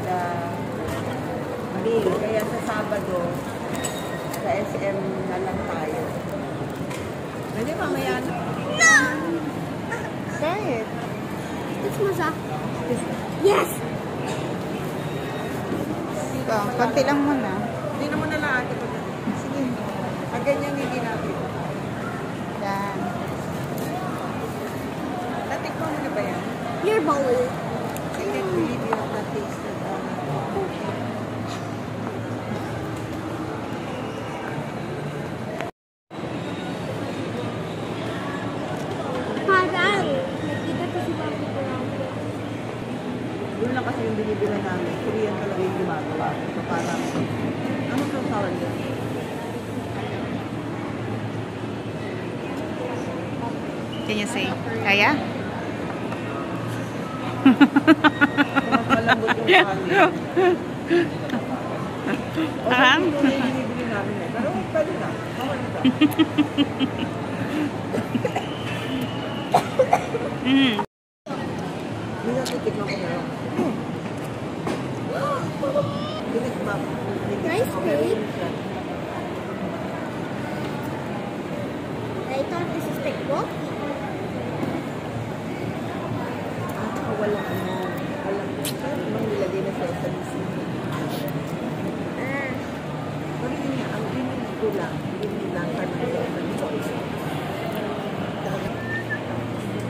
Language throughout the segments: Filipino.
sila mali. Kaya sa Sabado, sa SM na lang tayo. Pwede mamaya na. No! Kahit. It's Musa. Yes! Ito, konti lang muna. Hindi na muna lahat. Sige. Ang ganyan hindi natin. Yan. Natikman mo na ba yan? Your bowl. I can't believe you have not tasted Parang, nakita ko si Bobby Brown. Yun lang kasi yung binibila namin. Korean talaga yung gumagawa. So parang, anong sausawan yun? Can you say? Kaya? Malambot yung kanin. O sa yung binibili namin eh. Pero pwede na. Kawan na. Hindi na titikman ko ngayon. Tinikman. Nice cake. I thought this is tteokbokki. Walang ano. Walang nilagay na sa SLC. Pero yun nga, ang pinili ko lang. Hindi lang kami sa SLC.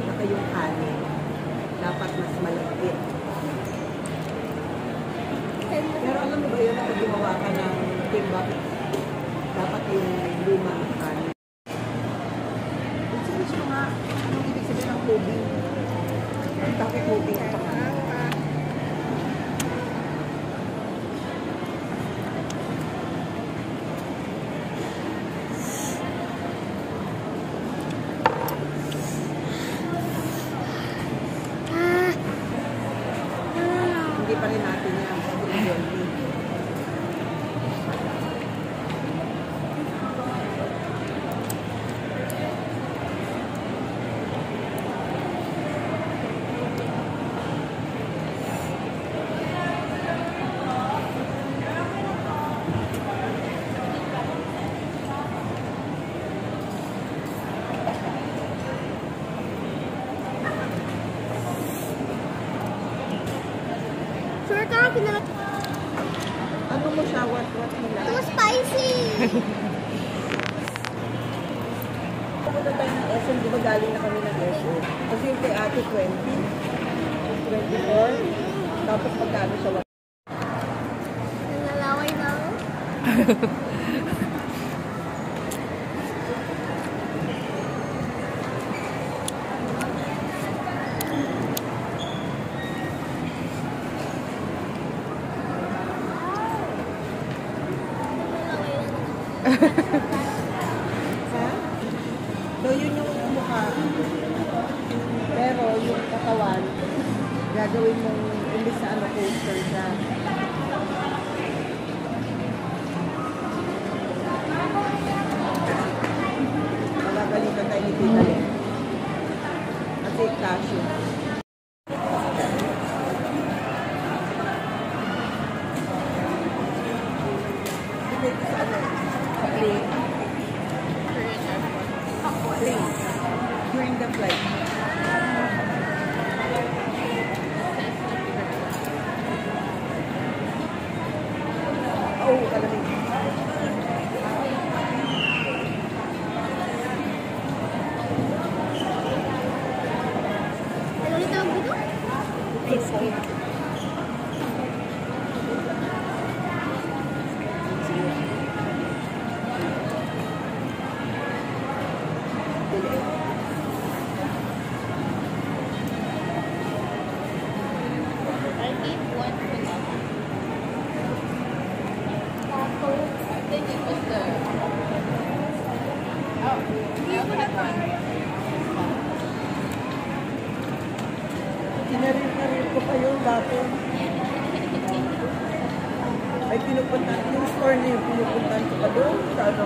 Saka yung kanin. Dapat mas malagkit. Pero alam mo ba yun, kapag gumawa ka ng timbak, dapat yung luma ang kanin. Search mo nga, anong ibig sabihin ng tubig? Bakit tubig ang pangalan? Hindi pa rin natin yan. Hindi yun. Sure ka, pinag- Ano mo siya? What nila? Too spicy! Pupunta tayo ng SM, di ba galing na kami ng SM? Kasi yung kay ate 20, 24, tapos magkano siya? Nangalaway na ako. So yun yung mukha. Pero yung katawan, gagawin mong imbis na ano coaster siya. Magagalitan tayo ni Tita Len. Kasi cashew. Dito sa ano? Sa plane. Please, during the flight. Oh, kalamig. Ano ulit tawag dito? Ice cream. Sinarir-narir ko pa yun dati. Ay, pinupuntan. Yung store na yung pinupuntan ko pa doon. Sa ano?